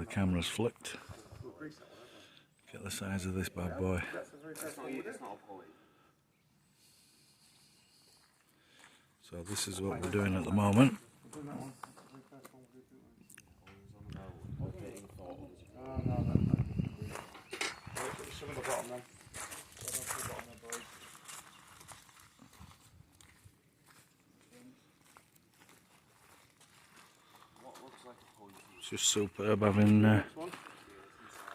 the camera's flicked. Get the size of this bad boy. So this is what we're doing at the moment. It's just superb having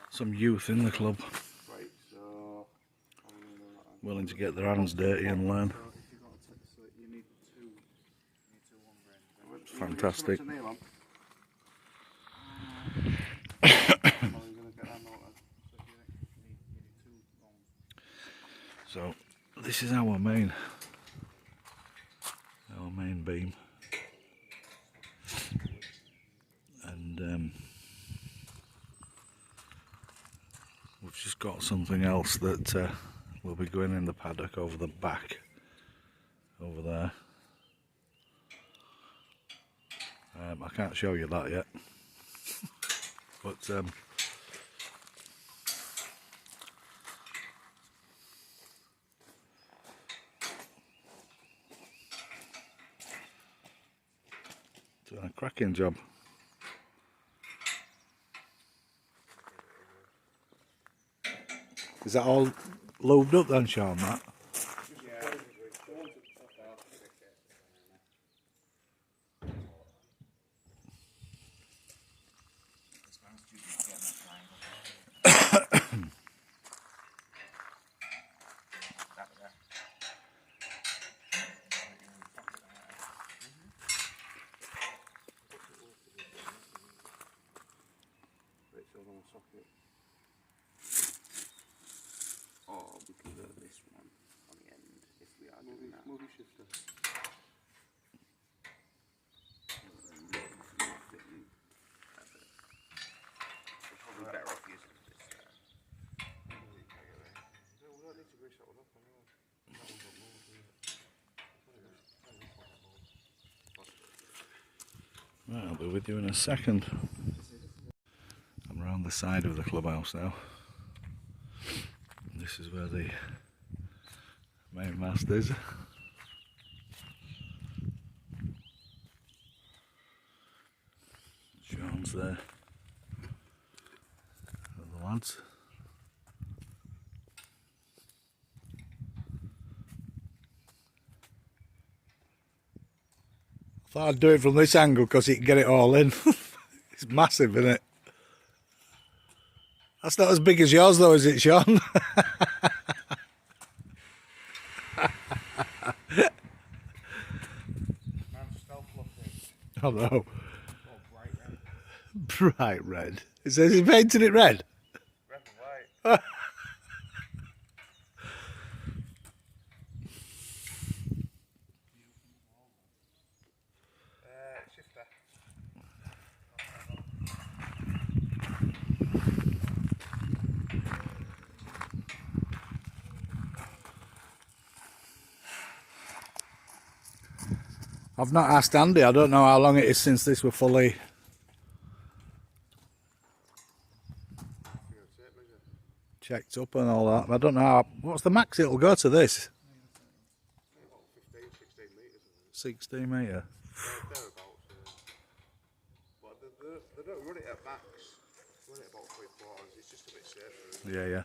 some youth in the club, willing to get their hands dirty and learn. It's fantastic. So this is our main beam, and we've just got something else that will be going in the paddock over the back, over there. I can't show you that yet, but doing a cracking job. Is that all lubed up then, Sean, that? Or we can go to this one on the end if we are doing that. Movie shifter. Probably better off using this. No, we don't need to grease that one up anyway. Right, I'll be with you in a second. I'm around the side of the clubhouse now. This is where the main mast is. Sean's there with the lads. I thought I'd do it from this angle because you can get it all in. It's massive, isn't it? That's not as big as yours though, is it, Sean? Oh no. Bright red. It says he painted it red. Red and white. Shifter. I've not asked Andy, I don't know how long it is since this were fully checked up and all that. I don't know how, what's the max it'll go to this? 15, 16 metres. 16 metre. Thereabouts. But they don't run it at max. They run it about 3/4. It's just a bit safer. Yeah, yeah.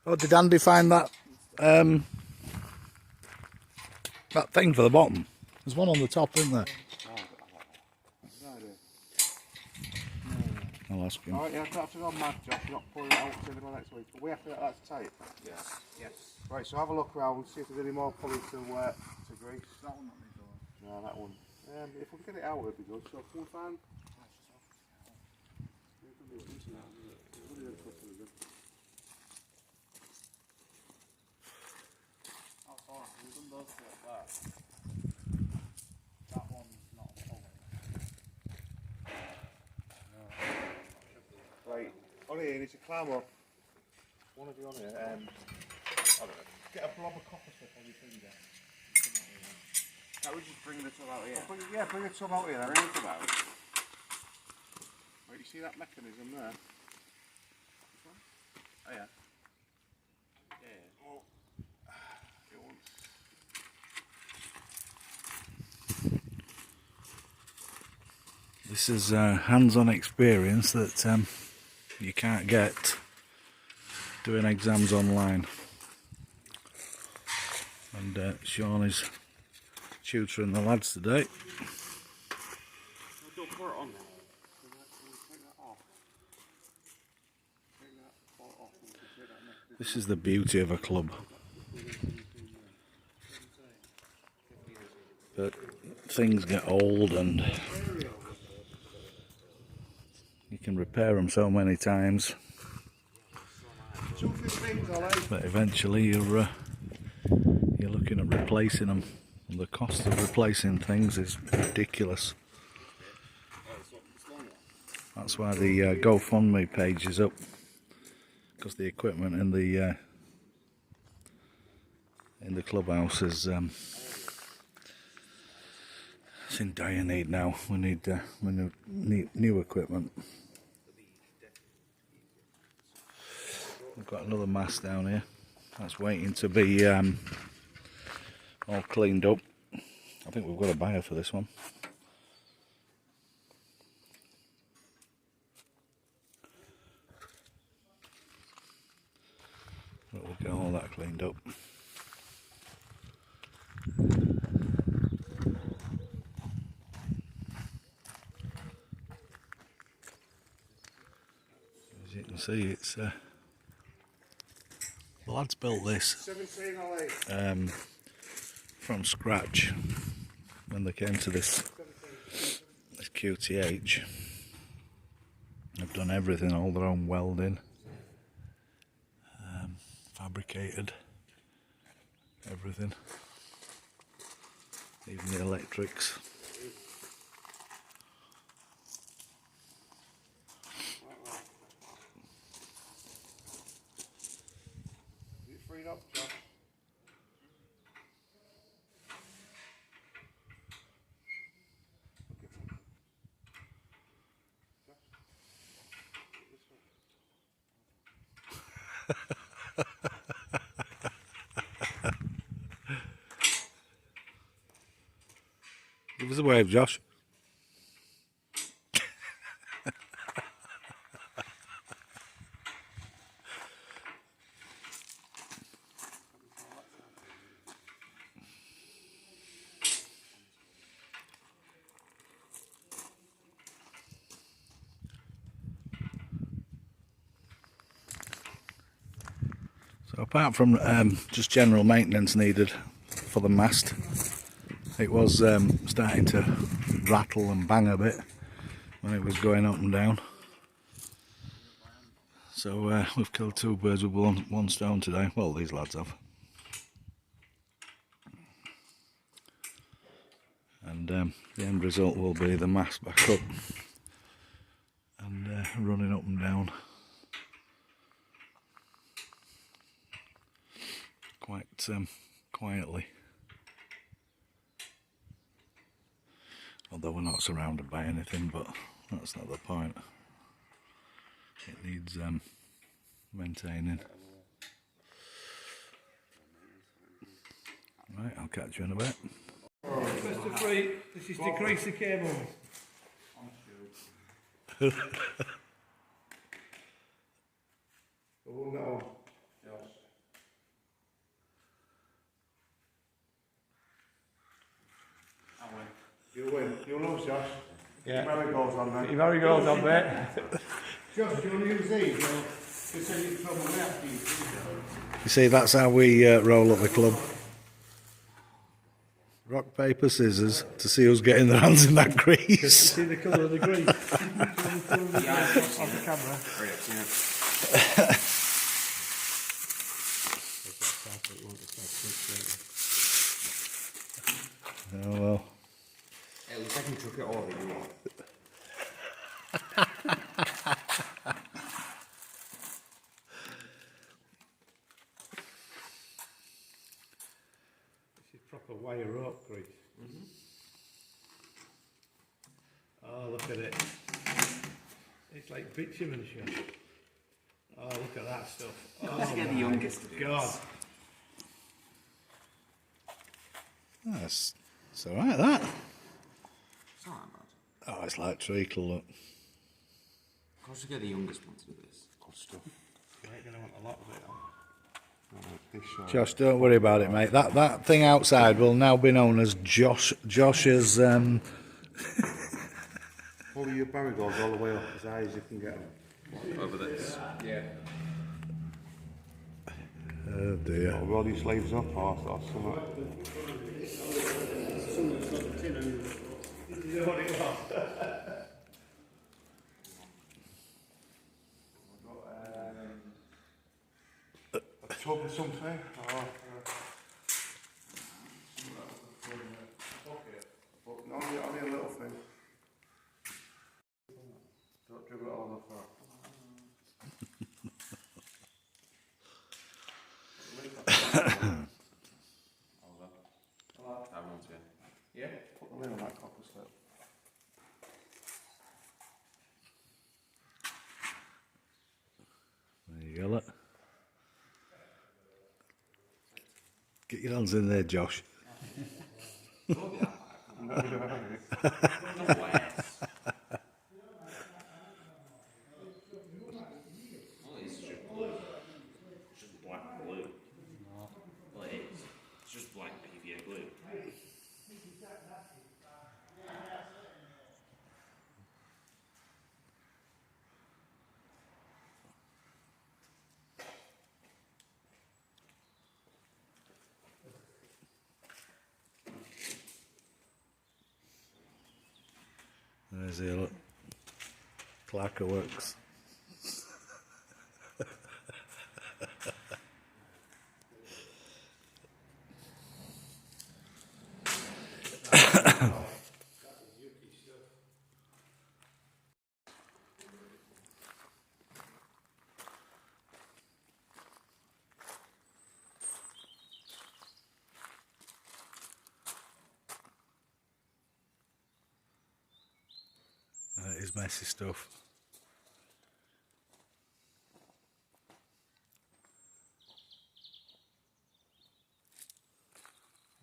Oh, did Andy find that that thing for the bottom? There's one on the top, isn't there? I'll ask him. Alright, yeah, I've got to go mad, Josh. You're not pulling it out until the next week. But we have to get that tight. Yes. Yes. Right, so have a look around, see if there's any more pulley to grease. That one not needs going. No, that one. If we can get it out, it'd be good. So can we find? That one's not a pulley. Right, Olly, you need to climb up. One of you on here. I don't know. Get a blob of copper strip on your finger. I would just bring the tub out here. Bring the tub out here then. Bring the tub out. Right, you see that mechanism there? Oh yeah. Oh. It wants... This is hands-on experience that you can't get doing exams online. And Sean is tutoring the lads today. Don't put it on there. Take that off. Take that part off. This is the beauty of a club. But things get old and you can repair them so many times. But eventually you're looking at replacing them. And the cost of replacing things is ridiculous. That's why the GoFundMe page is up, because the equipment in the clubhouse is it's in dire need now. We need new equipment. We've got another mast down here that's waiting to be all cleaned up. I think we've got a buyer for this one. But we'll get all that cleaned up. As you can see, it's the lads built this from scratch when they came to this QTH. They've done everything, all their own welding, fabricated everything, even the electrics. Is it freed up, Josh? Give us a wave, Josh. So apart from just general maintenance needed for the mast, it was starting to rattle and bang a bit when it was going up and down. So we've killed two birds with one stone today. Well, these lads have. And the end result will be the mast back up and running up and down quite quietly. Although we're not surrounded by anything, but that's not the point. It needs maintaining. Right, I'll catch you in a bit. Mr. Free, this is decrease the cable. Oh no. You win. You lose, Josh. Yeah. Marigolds on there. Your marigolds on there. Josh, do you want to use these? Just so you can throw them away after you use them. You see, that's how we roll up the club. Rock, paper, scissors to see who's getting their hands in that grease. See the colour of the grease? On the camera. Oh well. It looks like you took it over, you know. This is proper wire rope grease. look at it. It's like bitumenship. Oh, look at that stuff. Let's get the youngest to do God. this. That's it's alright, that. It's not that bad. Oh, it's like treacle, look. Of course, you get the youngest one to do this. Good stuff. You're going to want a lot of it on. Josh, don't worry about it, mate. That thing outside will now be known as Josh's. Pull your barrigolds all the way up as high as you can get them. Over this. Yeah. Oh dear. Or roll your sleeves up or something. A tub or something? Or, only a little thing. Don't dribble it all on the floor. Yeah. Put the lid on that copper slip. There you go, look. Get your hands in there, Josh. No less. Well, it's just blue. It's just black glue. Well, it is. It's just black PVA glue. There's the look. Clarker works. That is messy stuff.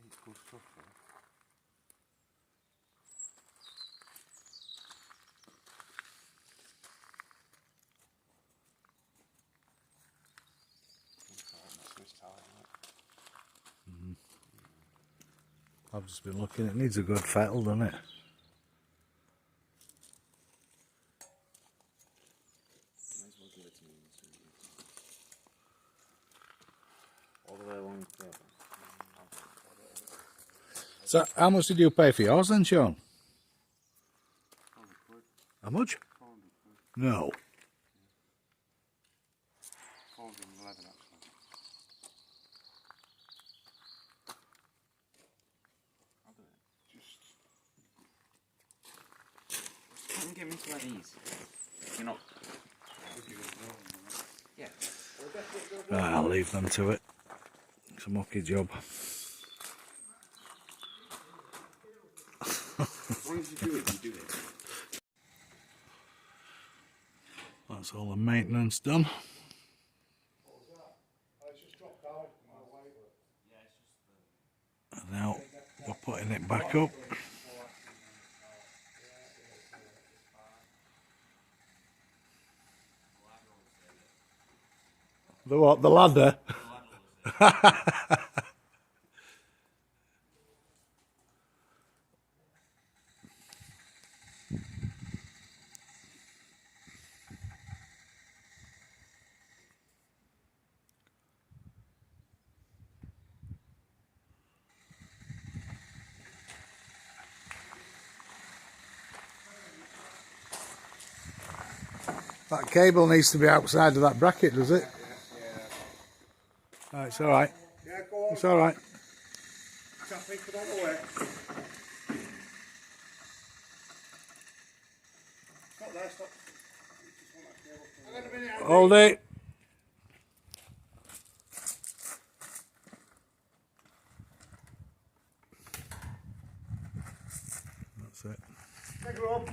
It's good stuff, yeah. I've just been looking, it needs a good fettle, doesn't it? All the way along the table. So, how much did you pay for yours then, Sean? How much? No. 411 actually. I'll do it. Can't get me to like these. You're not. Yeah. Right, I'll leave them to it. It's a mucky job. As long as you do it, you do it. That's all the maintenance done. And now we're putting it back up. The what? The ladder? That cable needs to be outside of that bracket, does it? Oh, it's alright. Yeah, go on. It's alright. Can't think of all the way. Stop there, stop. Hang on a minute, Andy. Hold it. That's it. Take her up.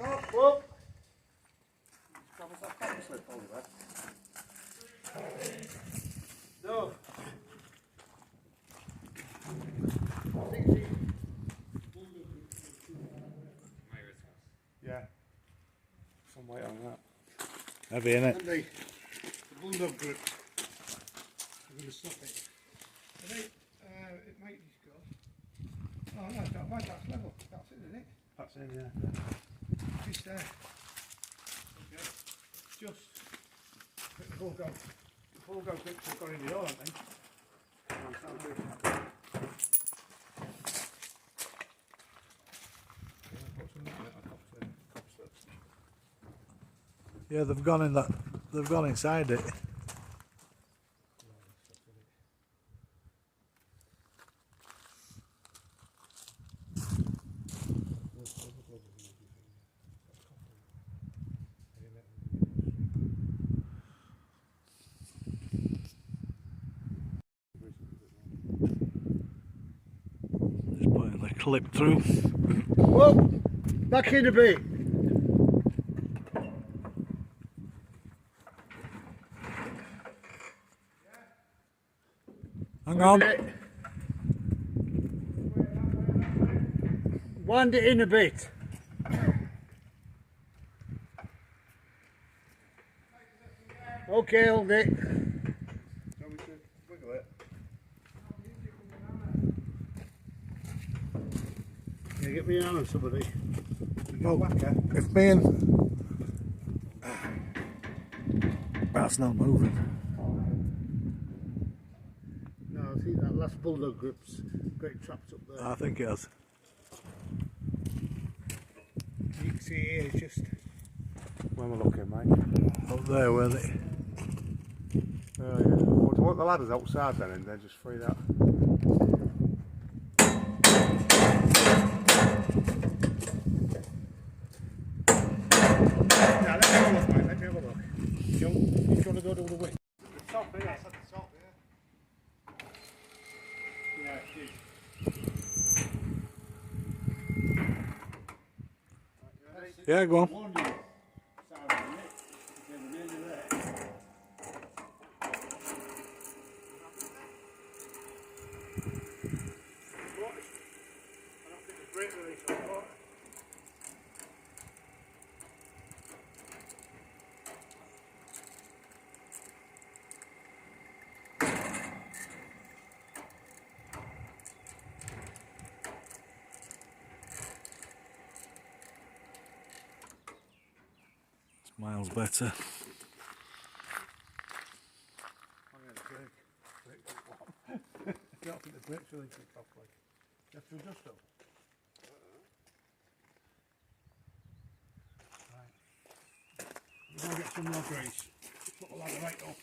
Stop, whoop! Promise that paper slip over there. No. Yeah. Some weight on that. Heavy, innit? And the bulldog grip. I'm going to stop it. It might just go. Oh no, it's not bad, that's level. That's it, isn't it? That's in, yeah. Just there. Okay. Just. The full go grips have got in the oil, haven't they? Yeah, they've gone in that. They've gone inside it. Just putting the clip through. Whoa! Back in a bit. Hang on. Wind it in a bit. Okay, hold it. Wiggle it. Yeah, get me on somebody. Well, if me and that's not moving. No, I think that last bulldog grip's got trapped up there. I think it has. You can see here, it's just where we're looking, mate. Up there, where they. Oh yeah. Well, do you want the ladders outside then, and then just free that? Yeah, let me have a look, mate. Let me have a look. You want to go to the width? The top here. That's at the top here. Yeah, it is. Yeah, go on. Miles better. I don't think the brakes really fit properly. You have to adjust them. Right. We're going to get some more grease. Put the ladder right up.